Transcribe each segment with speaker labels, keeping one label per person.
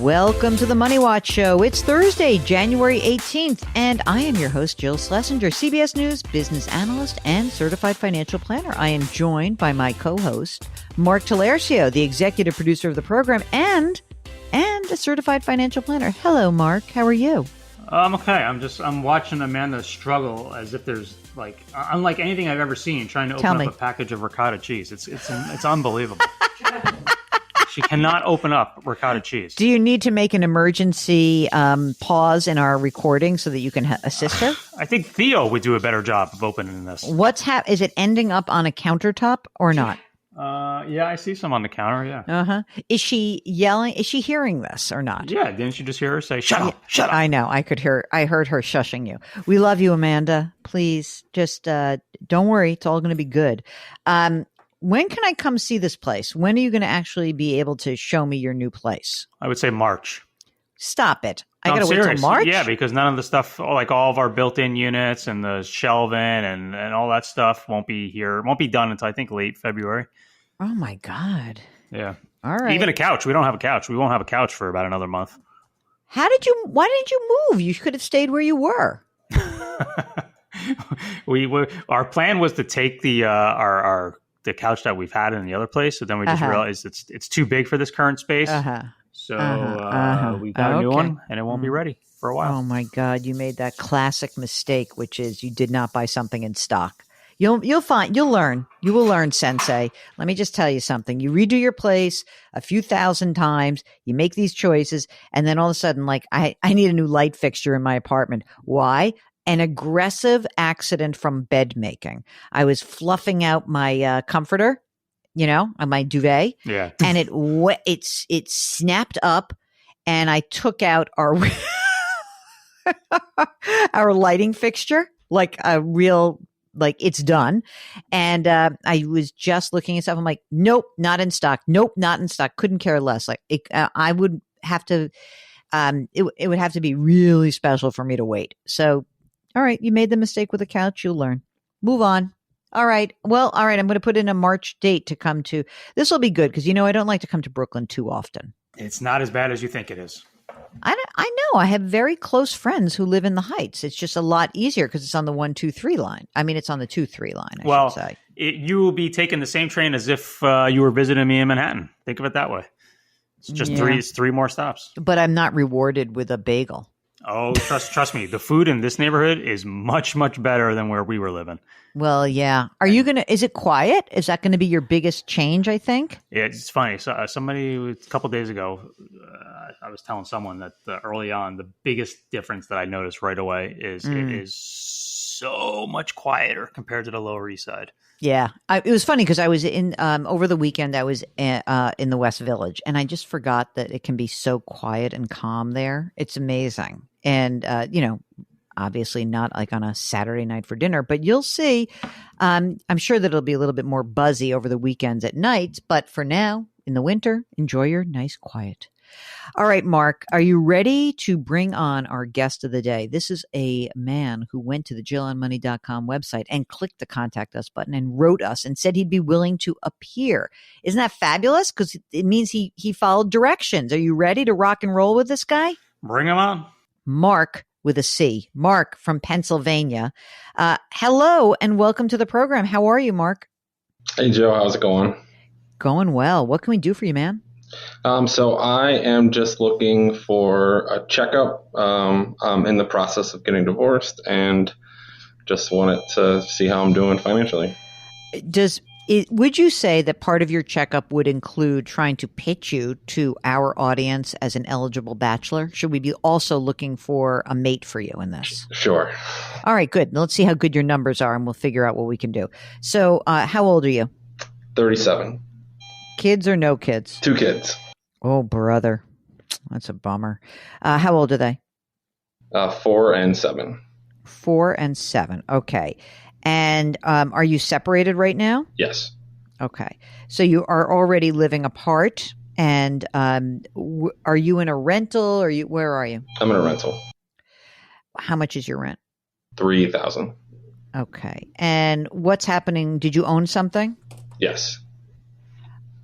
Speaker 1: Welcome to the Money Watch Show. It's Thursday, January 18th, and I am your host, Jill Schlesinger, CBS News business analyst and certified financial planner. I am joined by my co-host, Mark Talercio, the executive producer of the program and a certified financial planner. Hello, Mark. How are you?
Speaker 2: I'm okay. I'm watching Amanda struggle as if there's unlike anything I've ever seen, trying to open up a package of ricotta cheese. It's unbelievable. She cannot open up ricotta cheese.
Speaker 1: Do you need to make an emergency pause in our recording so that you can assist her?
Speaker 2: I think Theo would do a better job of opening this.
Speaker 1: Is it ending up on a countertop or not?
Speaker 2: Yeah, I see some on the counter, yeah.
Speaker 1: Uh-huh. Is she yelling? Is she hearing this or not?
Speaker 2: Yeah, didn't you just hear her say, shut up, shut up?
Speaker 1: I know. I heard her shushing you. We love you, Amanda. Please, just don't worry. It's all going to be good. When can I come see this place? When are you going to actually be able to show me your new place?
Speaker 2: I would say March.
Speaker 1: Stop it. I got to wait till March?
Speaker 2: Yeah, because none of the stuff, like all of our built-in units and the shelving and all that stuff won't be here. It won't be done until I think late February.
Speaker 1: Oh, my God.
Speaker 2: Yeah.
Speaker 1: All right.
Speaker 2: Even a couch. We don't have a couch. We won't have a couch for about another month.
Speaker 1: Why didn't you move? You could have stayed where you were.
Speaker 2: Our plan was to take the couch that we've had in the other place. So then we just realized it's too big for this current space. So we got a new one and it won't be ready for a while.
Speaker 1: Oh my God. You made that classic mistake, which is you did not buy something in stock. You'll learn. You will learn, Sensei. Let me just tell you something. You redo your place a few thousand times, you make these choices, and then all of a sudden, like, I need a new light fixture in my apartment. Why? An aggressive accident from bed making. I was fluffing out my comforter, my duvet.
Speaker 2: Yeah.
Speaker 1: And it snapped up, and I took out our our lighting fixture, like a real, like it's done. And I was just looking at stuff. I'm like, nope, not in stock. Nope, not in stock. Couldn't care less. Like I would have to. It would have to be really special for me to wait. So, all right, you made the mistake with the couch. You'll learn. Move on. All right. Well, all right. I'm going to put in a March date to come to. This will be good because, I don't like to come to Brooklyn too often.
Speaker 2: It's not as bad as you think it is.
Speaker 1: I know. I have very close friends who live in the Heights. It's just a lot easier because it's on the 1-2-3 line. I mean, it's on the 2-3 line, I should say.
Speaker 2: You will be taking the same train as if you were visiting me in Manhattan. Think of it that way. It's just three more stops.
Speaker 1: But I'm not rewarded with a bagel.
Speaker 2: Oh, trust me. The food in this neighborhood is much, much better than where we were living.
Speaker 1: Well, yeah. Is it quiet? Is that going to be your biggest change, I think?
Speaker 2: Yeah, it's funny. So somebody a couple of days ago, I was telling someone that early on, the biggest difference that I noticed right away is it is so much quieter compared to the Lower East Side.
Speaker 1: Yeah. It was funny because I was over the weekend, I was in the West Village, and I just forgot that it can be so quiet and calm there. It's amazing. And, obviously not like on a Saturday night for dinner, but you'll see. I'm sure that it'll be a little bit more buzzy over the weekends at night. But for now, in the winter, enjoy your nice quiet. All right, Mark, are you ready to bring on our guest of the day? This is a man who went to the JillOnMoney.com website and clicked the contact us button and wrote us and said he'd be willing to appear. Isn't that fabulous? Because it means he followed directions. Are you ready to rock and roll with this guy?
Speaker 2: Bring him on.
Speaker 1: Mark with a C. Mark from Pennsylvania. Hello and welcome to the program. How are you, Mark?
Speaker 3: Hey, Joe. How's it going?
Speaker 1: Going well. What can we do for you, man?
Speaker 3: So I am just looking for a checkup. I'm in the process of getting divorced and just wanted to see how I'm doing financially.
Speaker 1: Would you say that part of your checkup would include trying to pitch you to our audience as an eligible bachelor? Should we be also looking for a mate for you in this?
Speaker 3: Sure.
Speaker 1: All right, good. Let's see how good your numbers are and we'll figure out what we can do. So how old are you?
Speaker 3: 37.
Speaker 1: Kids or no kids?
Speaker 3: 2 kids.
Speaker 1: Oh, brother. That's a bummer. How old are they?
Speaker 3: 4 and 7.
Speaker 1: 4 and 7. Okay. And are you separated right now?
Speaker 3: Yes.
Speaker 1: Okay. So you are already living apart. And are you in a rental? Where are you?
Speaker 3: I'm in a rental.
Speaker 1: How much is your rent?
Speaker 3: $3,000.
Speaker 1: Okay. And what's happening? Did you own something?
Speaker 3: Yes.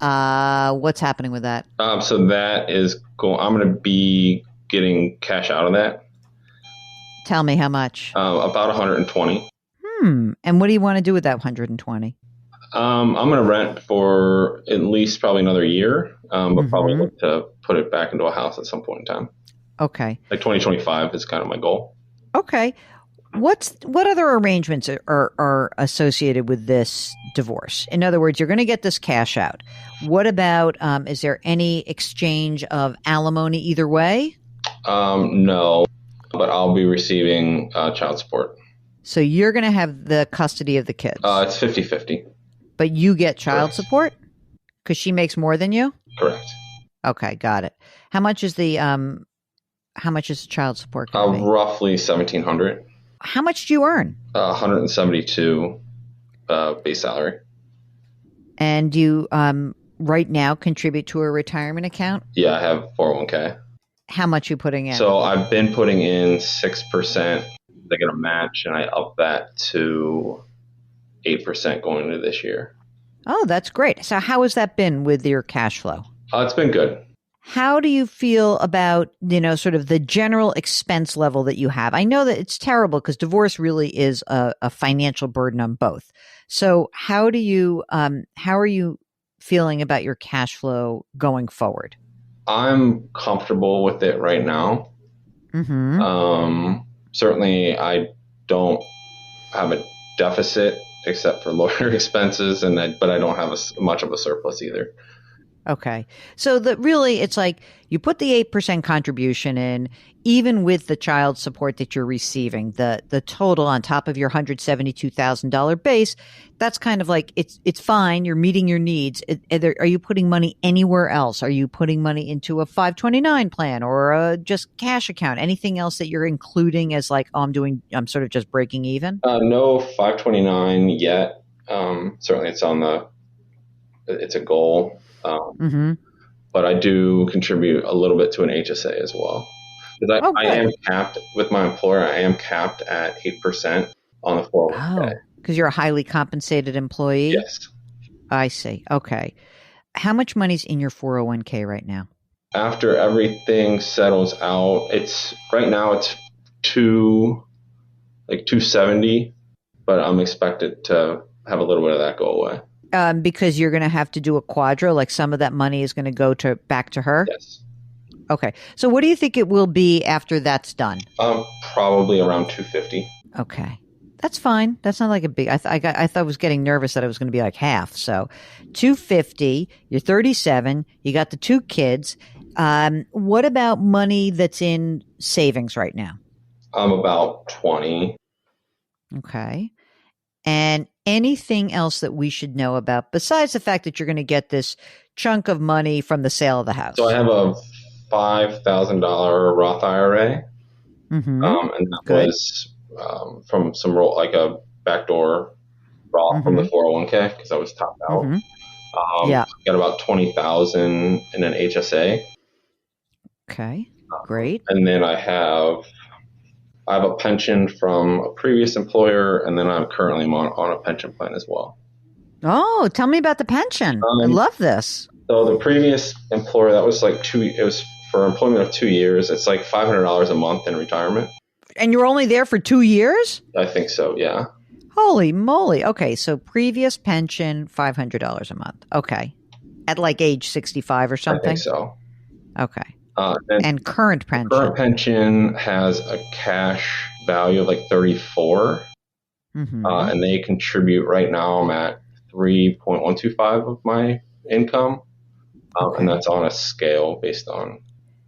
Speaker 1: What's happening with that?
Speaker 3: So that is cool. I'm going to be getting cash out of that.
Speaker 1: Tell me how much.
Speaker 3: About 120.
Speaker 1: And what do you want to do with that 120?
Speaker 3: I'm going to rent for at least probably another year, but probably look to put it back into a house at some point in time.
Speaker 1: Okay.
Speaker 3: Like 2025 is kind of my goal.
Speaker 1: Okay. What other arrangements are associated with this divorce? In other words, you're going to get this cash out. What about, is there any exchange of alimony either way?
Speaker 3: No, but I'll be receiving child support.
Speaker 1: So you're going to have the custody of the kids.
Speaker 3: It's 50-50.
Speaker 1: But you get child support because she makes more than you?
Speaker 3: Correct.
Speaker 1: Okay, got it. How much is the child support going to be?
Speaker 3: Roughly $1,700.
Speaker 1: How much do you earn?
Speaker 3: 172 base salary.
Speaker 1: And do you right now contribute to a retirement account?
Speaker 3: Yeah, I have 401k.
Speaker 1: How much you putting in?
Speaker 3: So I've been putting in 6%. They get a match, and I up that to 8% going into this year.
Speaker 1: Oh, that's great. So how has that been with your cash flow?
Speaker 3: It's been good.
Speaker 1: How do you feel about, sort of the general expense level that you have? I know that it's terrible because divorce really is a financial burden on both. So how are you feeling about your cash flow going forward?
Speaker 3: I'm comfortable with it right now. Certainly I don't have a deficit except for lawyer expenses, but I don't have much of a surplus either.
Speaker 1: Okay. So it's like you put the 8% contribution in, even with the child support that you're receiving, the total on top of your $172,000 base, that's kind of like, it's fine. You're meeting your needs. Are you putting money anywhere else? Are you putting money into a 529 plan or a just cash account? Anything else that you're including as like, I'm sort of just breaking even?
Speaker 3: No 529 yet. Certainly it's a goal. But I do contribute a little bit to an HSA as well. Because I am capped with my employer. I am capped at 8% on the 401k.
Speaker 1: Oh, because you're a highly compensated employee?
Speaker 3: Yes.
Speaker 1: I see. Okay. How much money's in your 401k right now?
Speaker 3: After everything settles out, right now it's 270, but I'm expected to have a little bit of that go away.
Speaker 1: Because you're going to have to do a quadro, like some of that money is going to go back to her?
Speaker 3: Yes.
Speaker 1: Okay. So what do you think it will be after that's done?
Speaker 3: Probably around 250.
Speaker 1: Okay. That's fine. That's not like a big, I thought I was getting nervous that it was going to be like half. So 250, you're 37, you got the 2 kids. What about money that's in savings right now?
Speaker 3: About 20.
Speaker 1: Okay. And anything else that we should know about besides the fact that you're going to get this chunk of money from the sale of the house?
Speaker 3: So I have a $5,000 Roth IRA, and that was from some like a backdoor Roth from the 401k because I was topped out. Got about 20,000 in an HSA.
Speaker 1: Okay, great.
Speaker 3: And then I have a pension from a previous employer, and then I'm currently on a pension plan as well.
Speaker 1: Oh, tell me about the pension. I love this.
Speaker 3: So the previous employer, that was like it was for employment of 2 years. It's like $500 a month in retirement.
Speaker 1: And you're only there for 2 years?
Speaker 3: I think so, yeah.
Speaker 1: Holy moly. Okay, so previous pension, $500 a month. Okay. At like age 65 or something?
Speaker 3: I think so.
Speaker 1: Okay. And current pension?
Speaker 3: Current pension has a cash value of like 34. And they contribute right now. I'm at 3.125 of my income. And that's on a scale based on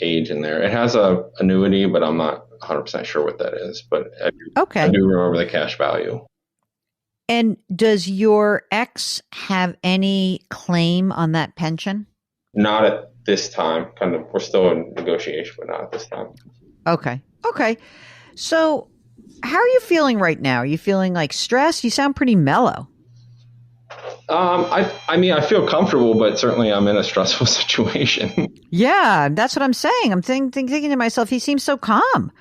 Speaker 3: age in there. It has a annuity, but I'm not 100% sure what that is. But I do remember the cash value.
Speaker 1: And does your ex have any claim on that pension?
Speaker 3: Not at this time. We're still in negotiation, but not at this time.
Speaker 1: Okay. So how are you feeling right now? Are you feeling like stressed? You sound pretty mellow.
Speaker 3: I mean, I feel comfortable, but certainly I'm in a stressful situation.
Speaker 1: Yeah, that's what I'm saying. I'm thinking to myself, he seems so calm.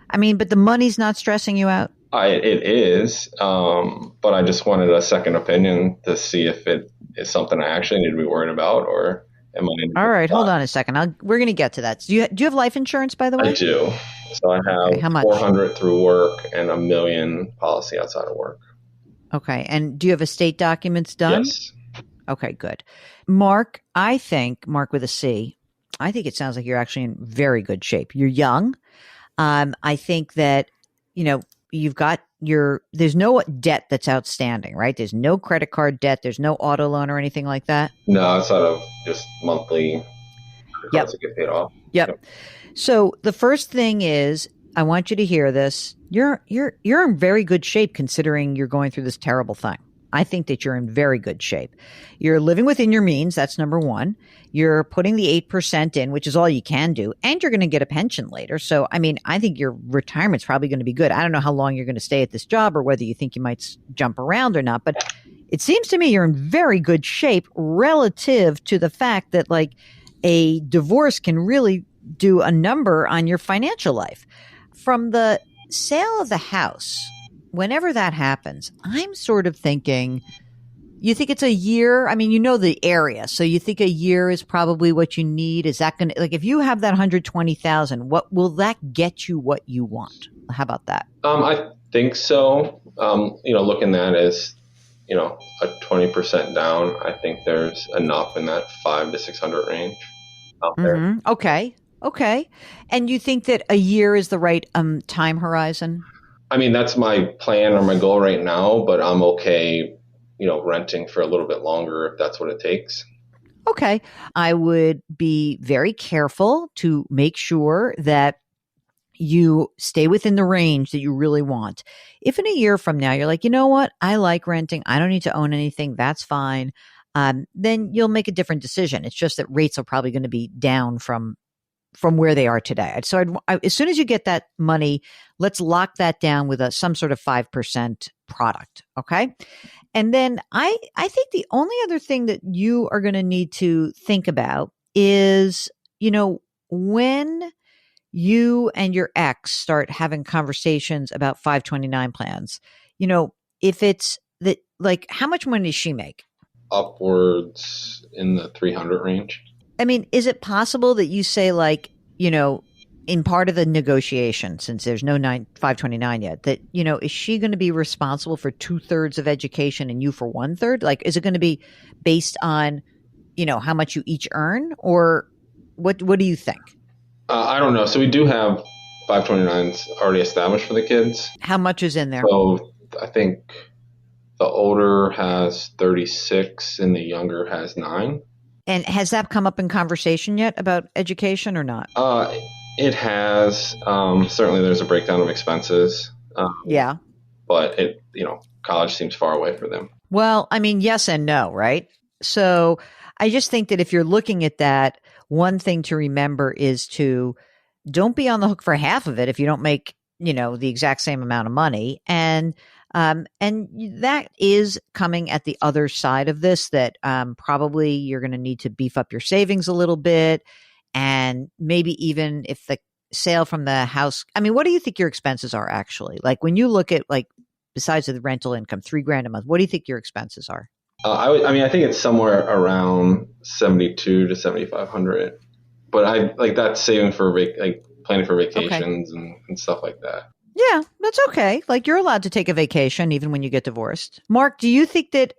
Speaker 1: I mean, but the money's not stressing you out?
Speaker 3: It is, but I just wanted a second opinion to see if it is something I actually need to be worried about, or am I in a
Speaker 1: All
Speaker 3: good
Speaker 1: right, hold
Speaker 3: spot?
Speaker 1: on a second. We're going to get to that. So do you have life insurance, by the
Speaker 3: I
Speaker 1: way?
Speaker 3: do. So I
Speaker 1: Okay,
Speaker 3: have
Speaker 1: how much?
Speaker 3: 400 through work and $1 million policy outside of work.
Speaker 1: Okay, and do you have estate documents done?
Speaker 3: Yes.
Speaker 1: Okay, good. Mark with a C, I think it sounds like you're actually in very good shape. You're young. I think that, you know, there's no debt that's outstanding, right? There's no credit card debt. There's no auto loan or anything like that.
Speaker 3: No, outside of just monthly cards
Speaker 1: Yep.
Speaker 3: that get paid off.
Speaker 1: Yep. So the first thing is, I want you to hear this. You're in very good shape considering you're going through this terrible thing. I think that you're in very good shape. You're living within your means. That's number one. You're putting the 8% in, which is all you can do. And you're going to get a pension later. So, I mean, I think your retirement's probably going to be good. I don't know how long you're going to stay at this job or whether you think you might jump around or not, but it seems to me you're in very good shape relative to the fact that like a divorce can really do a number on your financial life. From the sale of the house, whenever that happens, I'm sort of thinking, you think it's a year? I mean, you know the area, so you think a year is probably what you need. Is that going to, like, if you have that 120,000, what will that get you what you want? How about that?
Speaker 3: I think so. Looking at it as, a 20% down, I think there's enough in that 500 to 600 range out there.
Speaker 1: Okay. Okay. And you think that a year is the right time horizon?
Speaker 3: I mean, that's my plan or my goal right now, but I'm okay, renting for a little bit longer if that's what it takes.
Speaker 1: Okay. I would be very careful to make sure that you stay within the range that you really want. If in a year from now you're like, you know what, I like renting, I don't need to own anything, that's fine. Then you'll make a different decision. It's just that rates are probably going to be down from where they are today. So as soon as you get that money, let's lock that down with some sort of 5% product. Okay. And then I think the only other thing that you are going to need to think about is, when you and your ex start having conversations about 529 plans, if it's that, like, how much money does she make?
Speaker 3: Upwards in the 300 range.
Speaker 1: I mean, is it possible that you say, like, in part of the negotiation, since there's no 529 yet, that, is she going to be responsible for 2/3 of education and you for 1/3? Like, is it going to be based on, how much you each earn, or what do you think?
Speaker 3: I don't know. So we do have 529s already established for the kids.
Speaker 1: How much is in there?
Speaker 3: So I think the older has 36 and the younger has 9.
Speaker 1: And has that come up in conversation yet about education or not?
Speaker 3: It has. Certainly there's a breakdown of expenses.
Speaker 1: Yeah.
Speaker 3: But college seems far away for them.
Speaker 1: Well, I mean, yes and no, right? So I just think that if you're looking at that, one thing to remember is to don't be on the hook for half of it if you don't make, the exact same amount of money. And that is coming at the other side of this, that probably you're going to need to beef up your savings a little bit. And maybe even if the sale from the house, I mean, what do you think your expenses are actually? Like, when you look at, like, besides the rental income, $3,000 a month, what do you think your expenses are?
Speaker 3: I think it's somewhere around 72 to 7,500, but I like that's saving for planning for vacations and stuff like that.
Speaker 1: Yeah, that's okay. Like, you're allowed to take a vacation even when you get divorced. Mark, do you think that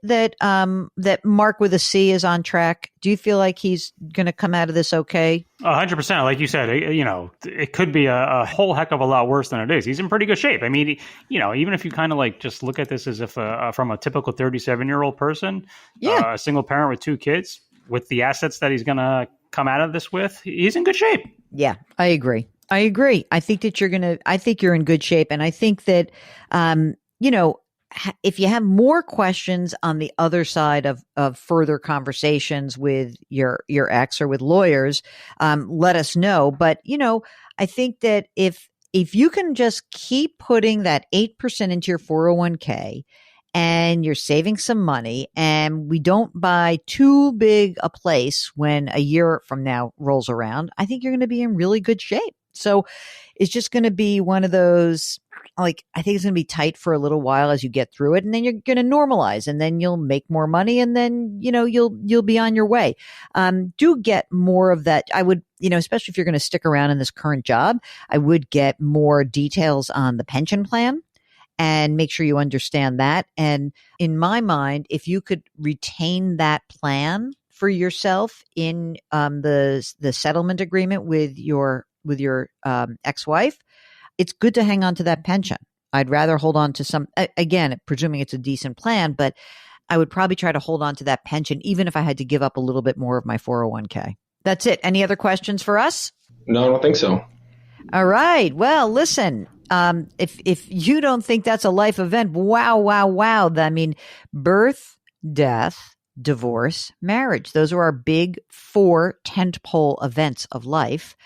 Speaker 1: Mark with a C is on track? Do you feel like he's going to come out of this okay?
Speaker 2: 100%. Like you said, it could be a whole heck of a lot worse than it is. He's in pretty good shape. I mean, even if you kind of like just look at this as if from a typical 37-year-old person, a single parent with 2 kids, with the assets that he's going to come out of this with, he's in good shape.
Speaker 1: Yeah, I agree. I think that I think you're in good shape. And I think that, if you have more questions on the other side of further conversations with your ex or with lawyers, let us know. But, I think that if you can just keep putting that 8% into your 401k and you're saving some money, and we don't buy too big a place when a year from now rolls around, I think you're going to be in really good shape. So it's just going to be one of those, like, I think it's going to be tight for a little while as you get through it, and then you're going to normalize, and then you'll make more money, and then, you'll be on your way. Do get more of that. I would, especially if you're going to stick around in this current job, I would get more details on the pension plan and make sure you understand that. And in my mind, if you could retain that plan for yourself in the settlement agreement with your ex-wife, it's good to hang on to that pension. I'd rather hold on to some, again, presuming it's a decent plan, but I would probably try to hold on to that pension, even if I had to give up a little bit more of my 401k. That's it. Any other questions for us?
Speaker 3: No, I don't think so.
Speaker 1: All right. Well, listen, if you don't think that's a life event, wow. I mean, birth, death, divorce, marriage. Those are our big 4 tentpole events of life.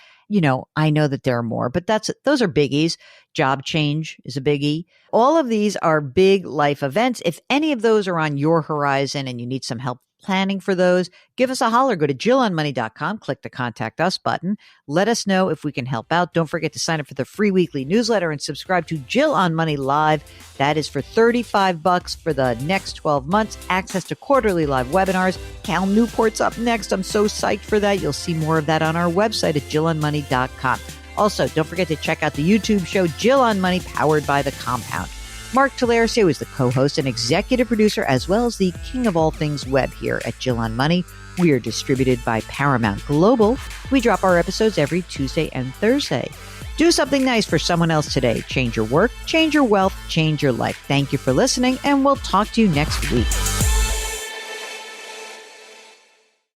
Speaker 1: I know that there are more, but those are biggies. Job change is a biggie. All of these are big life events. If any of those are on your horizon and you need some help planning for those, give us a holler. Go to JillOnMoney.com, click the Contact Us button. Let us know if we can help out. Don't forget to sign up for the free weekly newsletter and subscribe to Jill on Money Live. That is for $35 for the next 12 months. Access to quarterly live webinars. Cal Newport's up next. I'm so psyched for that. You'll see more of that on our website at JillOnMoney.com. Also, don't forget to check out the YouTube show Jill on Money, powered by The Compound. Mark Talercio is the co-host and executive producer, as well as the king of all things web here at Jill on Money. We are distributed by Paramount Global. We drop our episodes every Tuesday and Thursday. Do something nice for someone else today. Change your work, change your wealth, change your life. Thank you for listening, and we'll talk to you next week.